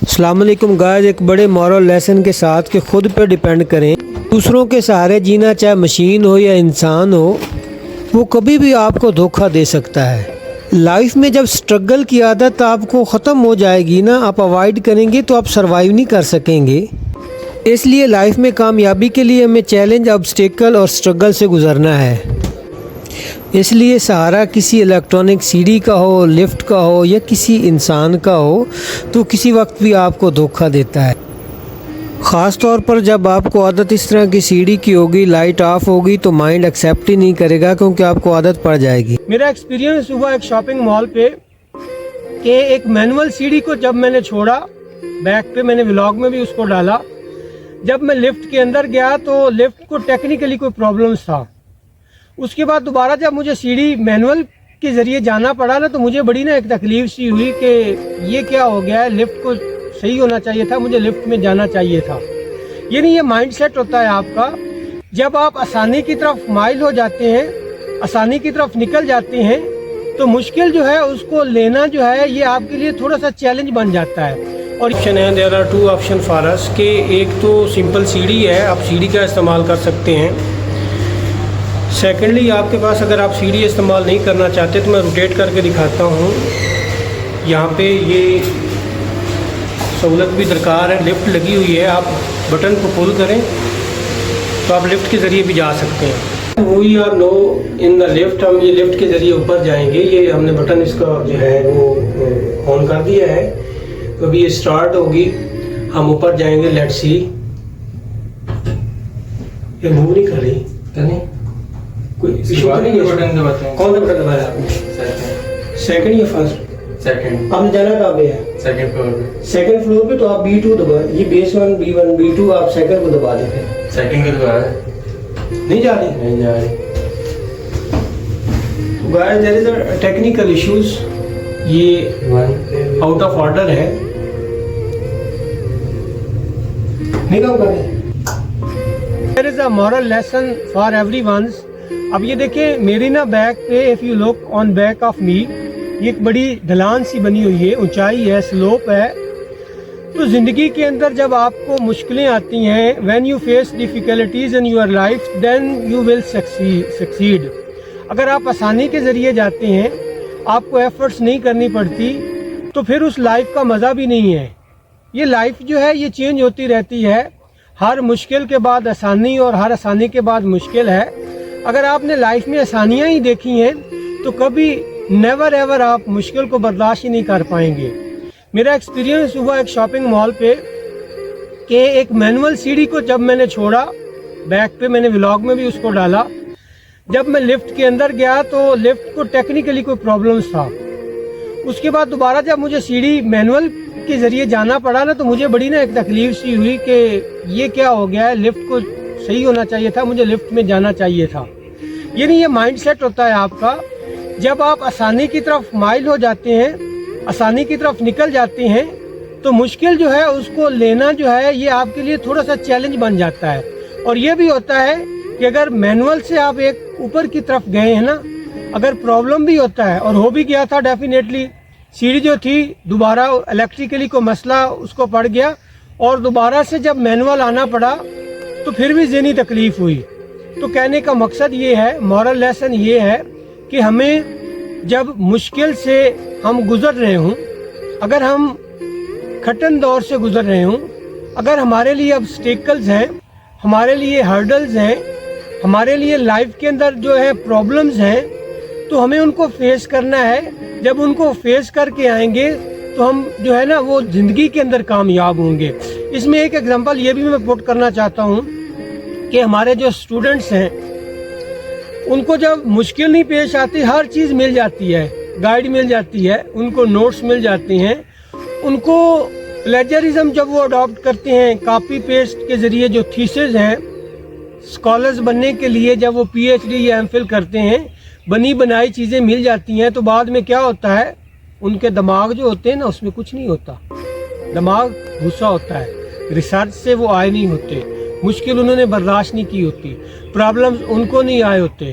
السلام علیکم گائز، ایک بڑے مورل لیسن کے ساتھ کہ خود پہ ڈیپینڈ کریں. دوسروں کے سہارے جینا، چاہے مشین ہو یا انسان ہو، وہ کبھی بھی آپ کو دھوکہ دے سکتا ہے. لائف میں جب سٹرگل کی عادت آپ کو ختم ہو جائے گی نا، آپ اوائڈ کریں گے تو آپ سروائیو نہیں کر سکیں گے. اس لیے لائف میں کامیابی کے لیے ہمیں چیلنج، آبسٹیکل اور سٹرگل سے گزرنا ہے. اس لیے سہارا کسی الیکٹرانک سیڑھی کا ہو، لفٹ کا ہو یا کسی انسان کا ہو تو کسی وقت بھی آپ کو دھوکہ دیتا ہے. خاص طور پر جب آپ کو عادت اس طرح کی سیڑھی کی ہوگی، لائٹ آف ہوگی تو مائنڈ ایکسیپٹ ہی نہیں کرے گا کیونکہ آپ کو عادت پڑ جائے گی. میرا ایکسپیرینس ہوا ایک شاپنگ مال پہ کہ ایک مینول سیڑھی کو جب میں نے چھوڑا، بیک پہ میں نے ولاگ میں بھی اس کو ڈالا، جب میں لفٹ کے اندر گیا تو لفٹ کو ٹیکنیکلی کوئی پرابلمس تھا. اس کے بعد دوبارہ جب مجھے سیڑھی مینول کے ذریعے جانا پڑا نا، تو مجھے بڑی ایک تکلیف سی ہوئی کہ یہ کیا ہو گیا ہے. لفٹ کو صحیح ہونا چاہیے تھا، مجھے لفٹ میں جانا چاہیے تھا. یعنی یہ مائنڈ سیٹ ہوتا ہے آپ کا. جب آپ آسانی کی طرف مائل ہو جاتے ہیں، آسانی کی طرف نکل جاتے ہیں، تو مشکل جو ہے اس کو لینا جو ہے یہ آپ کے لیے تھوڑا سا چیلنج بن جاتا ہے. اور آپشن ہے، there are two option for اس کہ ایک تو سمپل سیڑھی ہے، آپ سیڑھی کا استعمال کر سکتے ہیں. سیکنڈلی آپ کے پاس اگر آپ سیڑھی استعمال نہیں کرنا چاہتے تو میں روٹیٹ کر کے دکھاتا ہوں. یہاں پہ یہ سہولت بھی درکار ہے، لفٹ لگی ہوئی ہے، آپ بٹن کو پل کریں تو آپ لفٹ کے ذریعے بھی جا سکتے ہیں. We are know in the left, ہم یہ لفٹ کے ذریعے اوپر جائیں گے. یہ ہم نے بٹن اس کا جو ہے وہ آن کر دیا ہے، تو ابھی یہ اسٹارٹ ہوگی، ہم اوپر جائیں گے. لیٹ سی، یہ موو نہیں کر رہی، کوئی ایشو نہیں ہے. کون سا بٹن دبایا آپ نے؟ سیکنڈ یا فرسٹ؟ سیکنڈ. آپ نے جانا کہاں پہ ہے؟ سیکنڈ فلور پہ. سیکنڈ فلور پہ تو آپ B2 دبا، یہ بیس 1 B1 B2 آپ سیکنڈ کو دبا دیں. سیکنڈ کو دبایا نہیں جا رہی؟ نہیں جا رہی. Guys there is a technical issues, یہ آؤٹ آف آرڈر ہے، نہیں کام کر رہے. there is a moral lesson for everyone. اب یہ دیکھیں میری نا بیک پہ، if you look on back of me، یہ ایک بڑی ڈھلان سی بنی ہوئی ہے، اونچائی ہے، سلوپ ہے. تو زندگی کے اندر جب آپ کو مشکلیں آتی ہیں، when you face difficulties in your life then you will succeed. اگر آپ آسانی کے ذریعے جاتے ہیں، آپ کو ایفرٹس نہیں کرنی پڑتی، تو پھر اس لائف کا مزہ بھی نہیں ہے. یہ لائف جو ہے یہ چینج ہوتی رہتی ہے، ہر مشکل کے بعد آسانی اور ہر آسانی کے بعد مشکل ہے. اگر آپ نے لائف میں آسانیاں ہی دیکھی ہیں تو کبھی نیور ایور آپ مشکل کو برداشت ہی نہیں کر پائیں گے. میرا ایکسپیرینس ہوا ایک شاپنگ مال پہ کہ ایک مینول سیڑھی کو جب میں نے چھوڑا، بیک پہ میں نے ولاگ میں بھی اس کو ڈالا، جب میں لفٹ کے اندر گیا تو لفٹ کو ٹیکنیکلی کوئی پرابلمس تھا. اس کے بعد دوبارہ جب مجھے سیڑھی مینول کے ذریعے جانا پڑا نا، تو مجھے بڑی ایک تکلیف سی ہوئی کہ یہ کیا ہو گیا ہے. لفٹ کو صحیح ہونا چاہیے تھا، مجھے لفٹ میں جانا چاہیے تھا. یعنی یہ مائنڈ سیٹ ہوتا ہے آپ کا. جب آپ آسانی کی طرف مائل ہو جاتے ہیں، آسانی کی طرف نکل جاتے ہیں، تو مشکل جو ہے اس کو لینا جو ہے یہ آپ کے لیے تھوڑا سا چیلنج بن جاتا ہے. اور یہ بھی ہوتا ہے کہ اگر مینول سے آپ ایک اوپر کی طرف گئے ہیں نا، اگر پرابلم بھی ہوتا ہے، اور ہو بھی گیا تھا ڈیفینیٹلی، سیڑھی جو تھی دوبارہ الیکٹریکلی کو مسئلہ اس کو پڑ گیا، اور دوبارہ سے جب مینول آنا پڑا تو پھر بھی ذہنی تکلیف ہوئی. تو کہنے کا مقصد یہ ہے، مورل لیسن یہ ہے کہ ہمیں جب مشکل سے ہم گزر رہے ہوں، اگر ہم کھٹن دور سے گزر رہے ہوں، اگر ہمارے لیے آبسٹیکلز ہیں، ہمارے لیے ہرڈلز ہیں، ہمارے لیے لائف کے اندر جو ہے پرابلمز ہیں، تو ہمیں ان کو فیس کرنا ہے. جب ان کو فیس کر کے آئیں گے تو ہم جو ہے نا وہ زندگی کے اندر کامیاب ہوں گے. اس میں ایک ایگزامپل یہ بھی میں پٹ کرنا چاہتا ہوں کہ ہمارے جو اسٹوڈنٹس ہیں ان کو جب مشکل نہیں پیش آتی، ہر چیز مل جاتی ہے، گائیڈ مل جاتی ہے، ان کو نوٹس مل جاتے ہیں. ان کو پلیجرزم جب وہ اڈاپٹ کرتے ہیں، کاپی پیسٹ کے ذریعے جو تھیسز ہیں اسکالرز بننے کے لیے، جب وہ PhD یا MPhil کرتے ہیں، بنی بنائی چیزیں مل جاتی ہیں، تو بعد میں کیا ہوتا ہے، ان کے دماغ جو ہوتے ہیں نا اس میں کچھ نہیں ہوتا، دماغ غصہ ہوتا ہے. ریسرچ سے وہ آئے نہیں ہوتے، مشکل انہوں نے برداشت نہیں کی ہوتی، پرابلمز ان کو نہیں آئے ہوتے،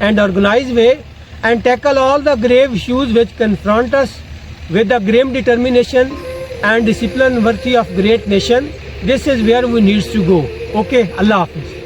and organized way and tackle all the grave issues which confront us with the grim determination and discipline worthy of great nation. This is where we need to go. Okay, Allah Hafiz.